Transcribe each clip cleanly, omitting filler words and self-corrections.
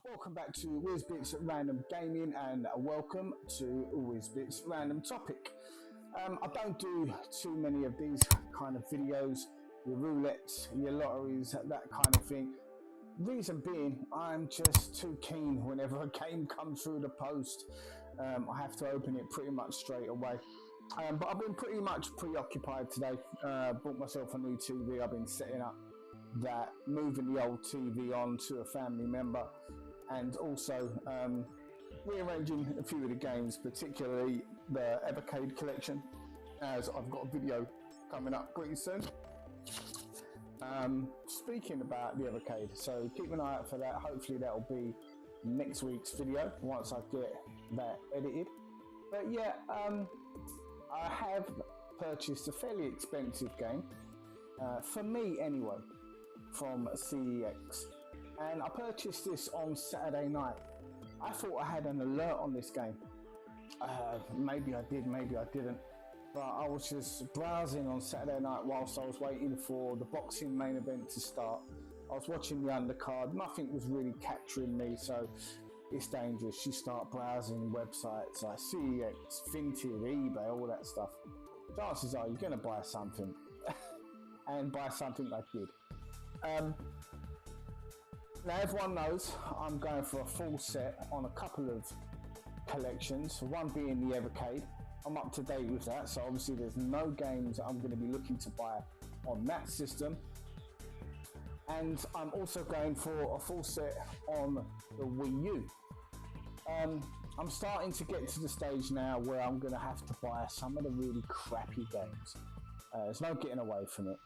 Welcome back to Wizbit's Random Gaming and welcome to Wizbit's Random Topic. I don't do too many of these kind of videos, your roulettes, your lotteries, that kind of thing. Reason being, I'm just too keen whenever a game comes through the post. I have to open it pretty much straight away. But I've been pretty much preoccupied today. Bought myself a new TV. I've been setting up that, moving the old TV on to a family member, and also rearranging a few of the games, particularly the Evercade collection, as I've got a video coming up pretty soon. Speaking about the Evercade, so keep an eye out for that. Hopefully that'll be next week's video once I get that edited. But yeah, I have purchased a fairly expensive game, for me anyway, from CEX, and I purchased this on Saturday night. I thought I had an alert on this game. Maybe I did, maybe I didn't, but I was just browsing on Saturday night whilst I was waiting for the boxing main event to start. I was watching the undercard. Nothing was really capturing me, so it's dangerous. You start browsing websites like CEX, Vinted, eBay, all that stuff. Chances are you're going to buy something. And buy something I did. Now everyone knows I'm going for a full set on a couple of collections, one being the Evercade. I'm up to date with that, so obviously there's no games I'm going to be looking to buy on that system. And I'm also going for a full set on the Wii U. I'm starting to get to the stage now where I'm going to have to buy some of the really crappy games. There's no getting away from it.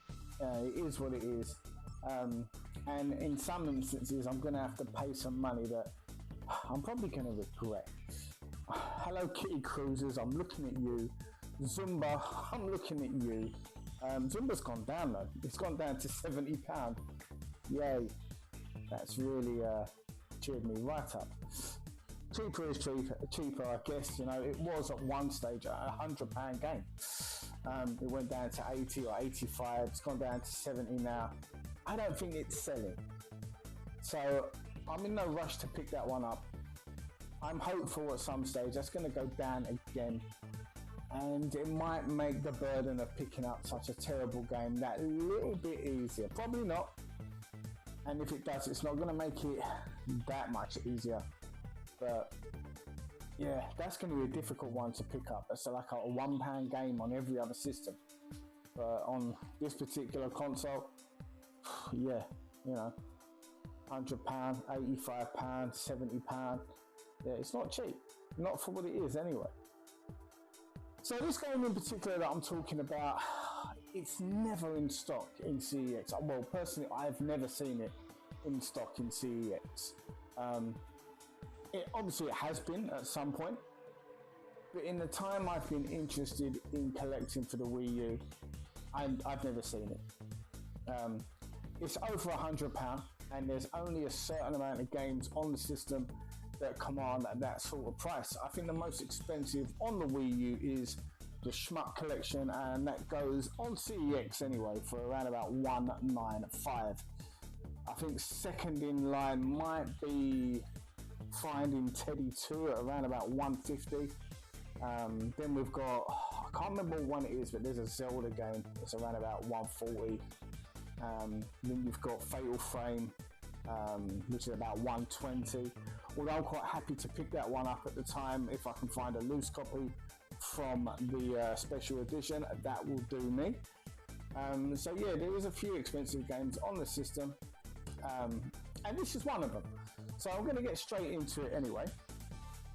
It is what it is. And in some instances, I'm going to have to pay some money that I'm probably going to regret. Hello Kitty Cruisers, I'm looking at you. Zumba, I'm looking at you. Zumba's gone down though. It's gone down to £70. Yay. That's really cheered me right up. Cheaper is cheaper, I guess. You know, it was at one stage a £100 game. It went down to 80 or 85. It's gone down to 70 now. I don't think it's selling. So I'm in no rush to pick that one up. I'm hopeful at some stage that's going to go down again. And it might make the burden of picking up such a terrible game that little bit easier. Probably not. And if it does, it's not going to make it that much easier. But yeah, that's going to be a difficult one to pick up. It's like a £1 game on every other system. But on this particular console, yeah, you know, £100, £85, £70. Yeah, it's not cheap. Not for what it is anyway. So this game in particular that I'm talking about, it's never in stock in CEX. Well, personally, I've never seen it in stock in CEX. Obviously it has been at some point, but in the time I've been interested in collecting for the Wii U, I've never seen it. It's over £100, and there's only a certain amount of games on the system that command that sort of price. I think the most expensive on the Wii U is the Shmuck collection, and that goes on CEX anyway for around about $195. I think second in line might be Finding Teddy 2 at around about $150. Then we've got, I can't remember what one it is, but there's a Zelda game. It's around about $140. Then you've got Fatal Frame, which is about $120. Although I'm quite happy to pick that one up at the time if I can find a loose copy from the special edition. That will do me. So yeah, there is a few expensive games on the system, and this is one of them. So I'm going to get straight into it anyway.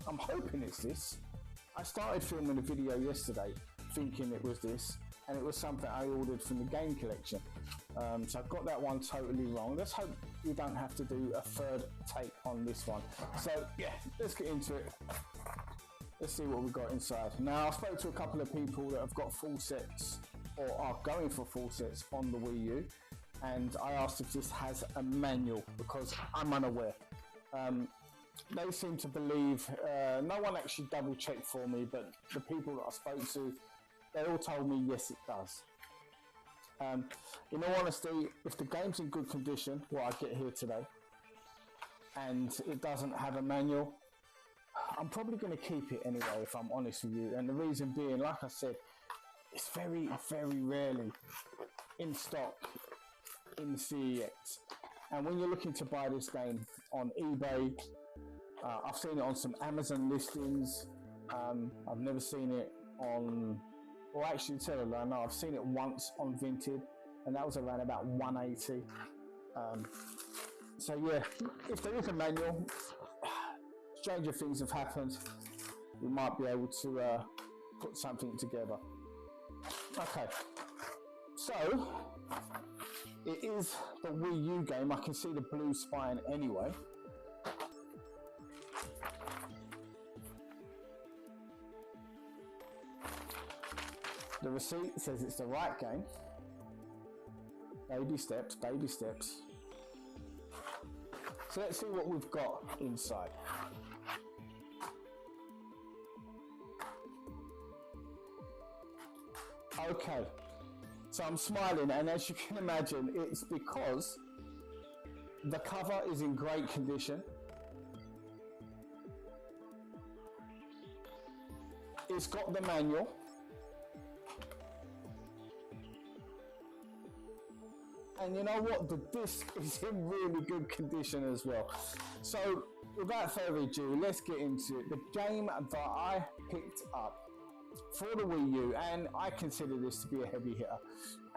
I'm hoping it's this. I started filming a video yesterday thinking it was this, and it was something I ordered from the game collection. So I've got that one totally wrong. Let's hope we don't have to do a third take on this one. So yeah, let's get into it. Let's see what we've got inside. Now, I spoke to a couple of people that have got full sets or are going for full sets on the Wii U, and I asked if this has a manual because I'm unaware. They seem to believe, no one actually double checked for me, but the people that I spoke to, they all told me yes it does. In all honesty, if the game's in good condition, what I get here today, and it doesn't have a manual, I'm probably going to keep it anyway, if I'm honest with you. And the reason being, like I said, it's very, very rarely in stock in the CEX. And when you're looking to buy this game on eBay, I've seen it on some Amazon listings. I've never seen it on, well, actually, tell a lie, no, I've seen it once on Vinted, and that was around about 180. So yeah, if there is a manual, stranger things have happened. We might be able to put something together. Okay, so it is the Wii U game. I can see the blue spine anyway. The receipt says it's the right game. Baby steps, baby steps. So let's see what we've got inside. Okay, so I'm smiling, and as you can imagine, it's because the cover is in great condition. It's got the manual. And you know what? The disc is in really good condition as well. So without further ado, let's get into it. The game that I picked up for the Wii U, and I consider this to be a heavy hitter.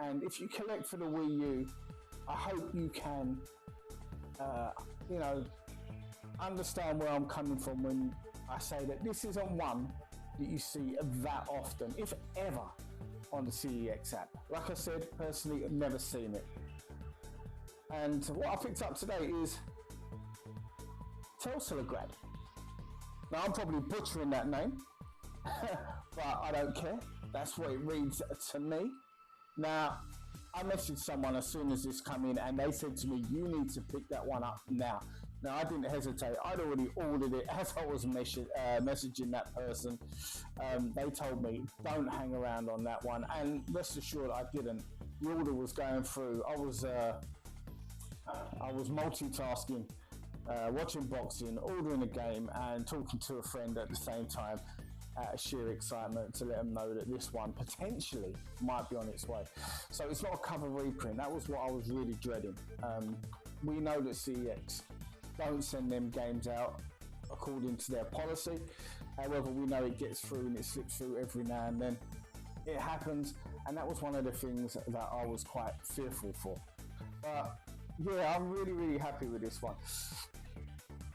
And if you collect for the Wii U, I hope you can, you know, understand where I'm coming from when I say that this isn't one that you see that often, if ever, on the CEX app. Like I said, personally, I've never seen it. And what I picked up today is Telsolograd. Now, I'm probably butchering that name, but I don't care. That's what it reads to me. Now, I messaged someone as soon as this came in, and they said to me, you need to pick that one up now. Now, I didn't hesitate. I'd already ordered it as I was messaging that person. They told me, don't hang around on that one. And rest assured, I didn't. The order was going through. I was multitasking, watching boxing, ordering a game, and talking to a friend at the same time out of sheer excitement to let them know that this one potentially might be on its way. So it's not a cover reprint. That was what I was really dreading. We know that CEX don't send them games out according to their policy. However, we know it gets through and it slips through every now and then. It happens, and that was one of the things that I was quite fearful for. But yeah, I'm really, really happy with this one.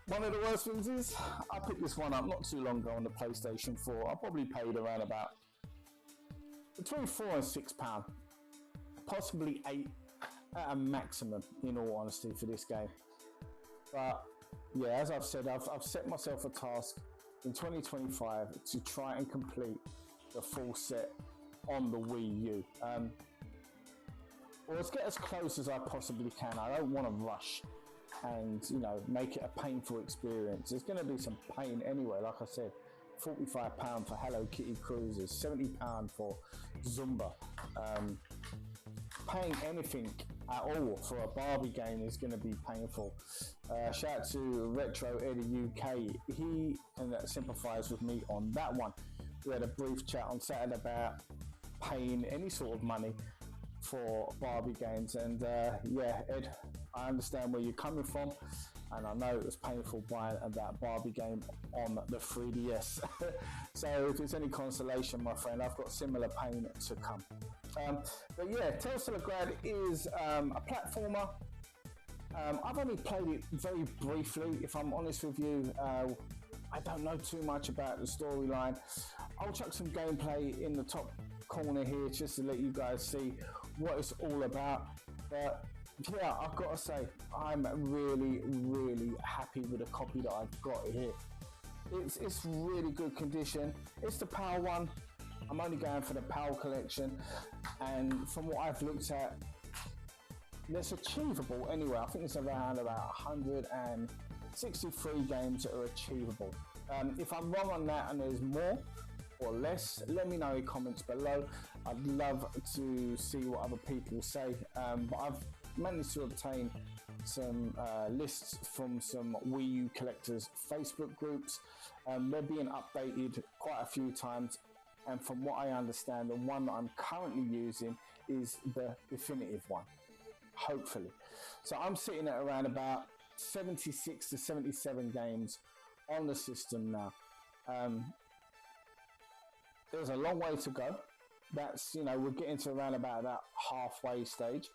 One of the worst things is, I picked this one up not too long ago on the PlayStation 4. I probably paid around about between £4 and £6, possibly £8 at a maximum, in all honesty, for this game. But yeah, as I've said, I've set myself a task in 2025 to try and complete the full set on the Wii U. Or let's get as close as I possibly can. I don't want to rush and, you know, make it a painful experience. There's going to be some pain anyway. Like I said, £45 for Hello Kitty Cruises, £70 for Zumba. Paying anything at all for a Barbie game is going to be painful. Shout out to Retro Eddie UK. He can sympathise with me on that one. We had a brief chat on Saturday about paying any sort of money for Barbie games, and yeah, Ed, I understand where you're coming from, and I know it was painful buying that Barbie game on the 3DS. So if it's any consolation, my friend, I've got similar pain to come. But yeah, Telsolograd is a platformer. I've only played it very briefly, if I'm honest with you. I don't know too much about the storyline. I'll chuck some gameplay in the top corner here just to let you guys see what it's all about. But yeah, I've got to say, I'm really, really happy with the copy that I've got here. It's really good condition. It's the PAL one. I'm only going for the PAL collection, and from what I've looked at, it's achievable anyway. I think it's around about 163 games that are achievable. If I'm wrong on that and there's more or less, let me know in comments below. I'd love to see what other people say. But I've managed to obtain some lists from some Wii U collectors Facebook groups. They're being updated quite a few times, and from what I understand, the one that I'm currently using is the definitive one, hopefully. So I'm sitting at around about 76 to 77 games on the system now. There's a long way to go. That's, you know, we're getting to around about that halfway stage.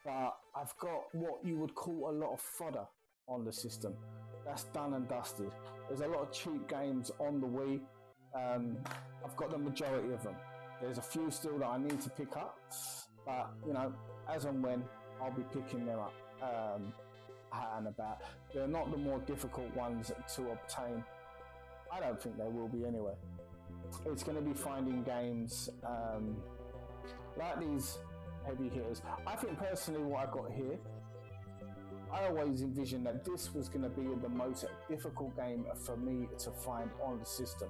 But I've got what you would call a lot of fodder on the system. That's done and dusted. There's a lot of cheap games on the Wii. I've got the majority of them. There's a few still that I need to pick up, but you know, as and when, I'll be picking them up out and about. They're not the more difficult ones to obtain. I don't think they will be anyway. It's going to be finding games like these heavy hitters. I think personally what I got here, I always envisioned that this was going to be the most difficult game for me to find on the system.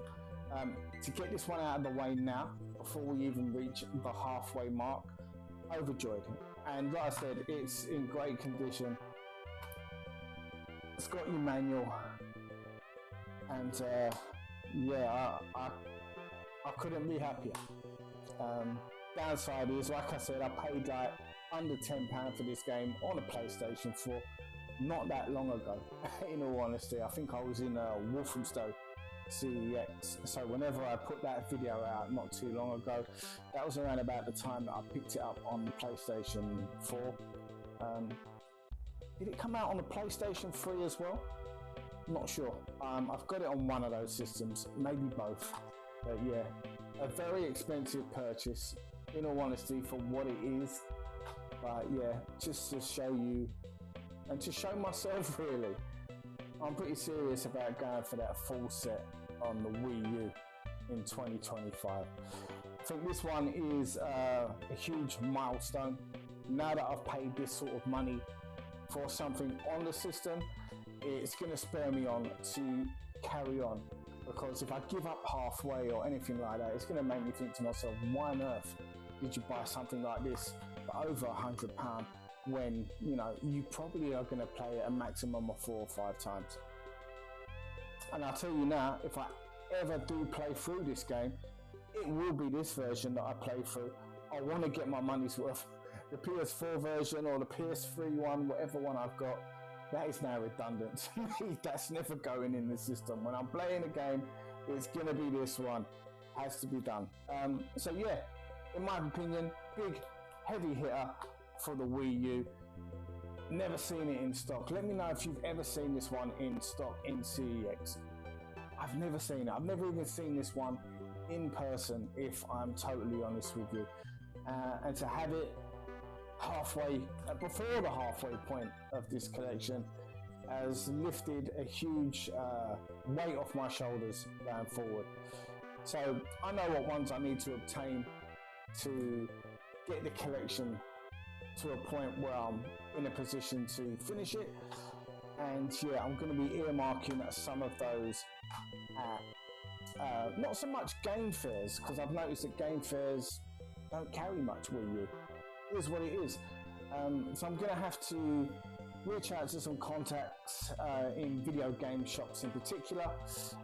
To get this one out of the way now, before we even reach the halfway mark, overjoyed. And like I said, it's in great condition. It's got your manual, and yeah, I couldn't be happier. Downside is, like I said, I paid like under £10 for this game on a PlayStation 4 not that long ago. In all honesty, I think I was in Wolfenstein CEX. So whenever I put that video out not too long ago, that was around about the time that I picked it up on the PlayStation 4. Did it come out on the PlayStation 3 as well? Not sure. I've got it on one of those systems, maybe both. But yeah, a very expensive purchase, in all honesty, for what it is. But yeah, just to show you and to show myself, really, I'm pretty serious about going for that full set on the Wii U in 2025. I think this one is a huge milestone. Now that I've paid this sort of money for something on the system, it's going to spur me on to carry on, because if I give up halfway or anything like that, it's going to make me think to myself, why on earth did you buy something like this for over £100 when, you know, you probably are going to play it a maximum of 4 or 5 times. And I'll tell you now, if I ever do play through this game, it will be this version that I play through. I want to get my money's worth. The PS4 version or the PS3 one, whatever one I've got, that is now redundant. That's never going in the system. When I'm playing a game, it's going to be this one. Has to be done. So yeah, in my opinion, big heavy hitter for the Wii U. Never seen it in stock. Let me know if you've ever seen this one in stock in CEX. I've never seen it. I've never even seen this one in person, if I'm totally honest with you. And to have it halfway, before the halfway point of this collection, has lifted a huge weight off my shoulders going forward. So I know what ones I need to obtain to get the collection to a point where I'm in a position to finish it. And yeah, I'm going to be earmarking some of those at not so much game fairs, because I've noticed that game fairs don't carry much Wii U. It is what it is. So I'm going to have to reach out to some contacts in video game shops in particular.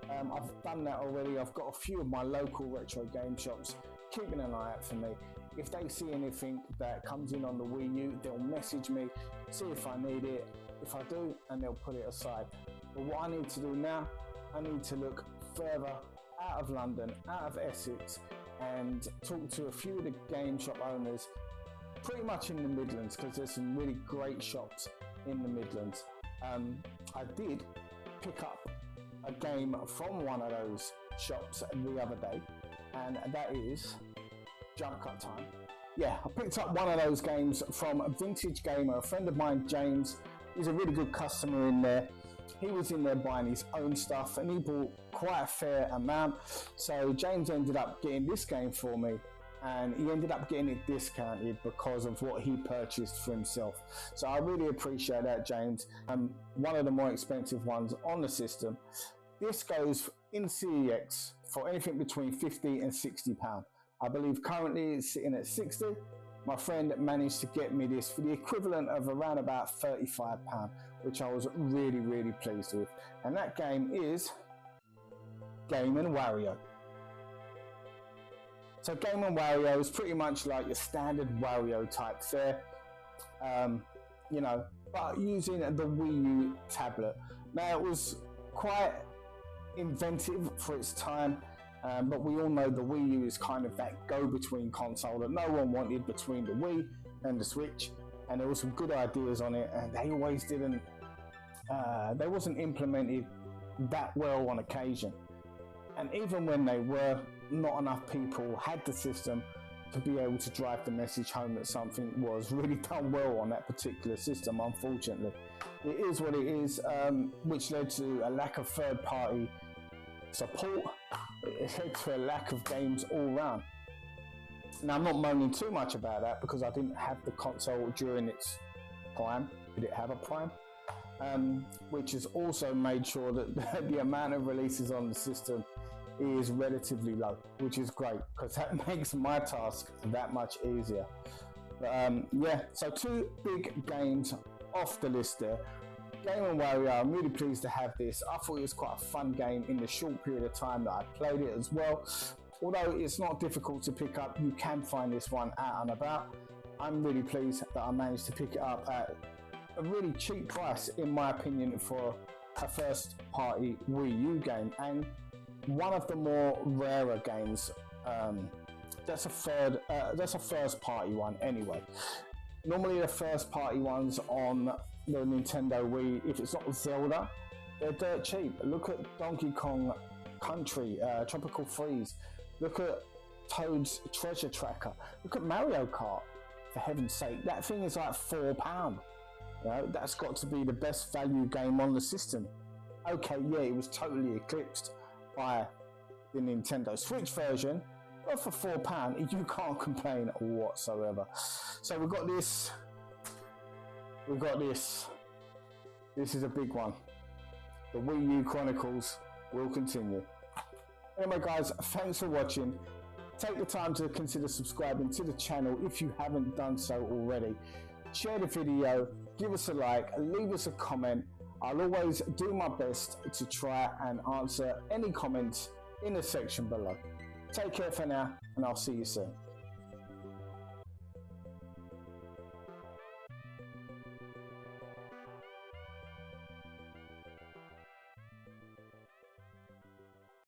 I've done that already. I've got a few of my local retro game shops keeping an eye out for me. If they see anything that comes in on the Wii U, they'll message me, see if I need it. If I do, and they'll put it aside. But what I need to do now, I need to look further out of London, out of Essex, and talk to a few of the game shop owners pretty much in the Midlands, because there's some really great shops in the Midlands. I did pick up a game from one of those shops the other day, and that is Jump Cut Time. Yeah, I picked up one of those games from a Vintage Gamer, a friend of mine, James. He's a really good customer in there. He was in there buying his own stuff, and he bought quite a fair amount. So James ended up getting this game for me, and he ended up getting it discounted because of what he purchased for himself. So I really appreciate that, James. One of the more expensive ones on the system. This goes in CEX for anything between £50 and £60. I believe currently it's sitting at 60. my friend managed to get me this for the equivalent of around about £35, which I was really, really pleased with. And that game is Game & Wario. So Game & Wario is pretty much like your standard Wario type fare, you know, but using the Wii U tablet. Now, it was quite inventive for its time, but we all know the Wii U is kind of that go-between console that no one wanted between the Wii and the Switch, and there were some good ideas on it, and they always didn't, they wasn't implemented that well on occasion. And even when they were, not enough people had the system to be able to drive the message home that something was really done well on that particular system, unfortunately. It is what it is, which led to a lack of third-party support. It led to a lack of games all round. Now, I'm not moaning too much about that because I didn't have the console during its prime. Did it have a prime? Which has also made sure that the amount of releases on the system is relatively low, which is great because that makes my task that much easier. But, yeah, so 2 big games off the list there. Game & Wario, I'm really pleased to have this. I thought it was quite a fun game in the short period of time that I played it as well. Although it's not difficult to pick up, you can find this one out and about. I'm really pleased that I managed to pick it up at a really cheap price, in my opinion, for a first party Wii U game, and one of the more rarer games. That's a first party one anyway. Normally the first party ones on the Nintendo Wii, if it's not Zelda, they're dirt cheap. Look at Donkey Kong Country, Tropical Freeze. Look at Toad's Treasure Tracker. Look at Mario Kart, for heaven's sake. That thing is like £4. You know, that's got to be the best value game on the system. Okay, yeah, it was totally eclipsed by the Nintendo Switch version, but for £4, you can't complain whatsoever. So we've got this. This is a big one. The Wii U Chronicles will continue. Anyway, guys, thanks for watching. Take the time to consider subscribing to the channel if you haven't done so already. Share the video, give us a like, leave us a comment. I'll always do my best to try and answer any comments in the section below. Take care for now, and I'll see you soon.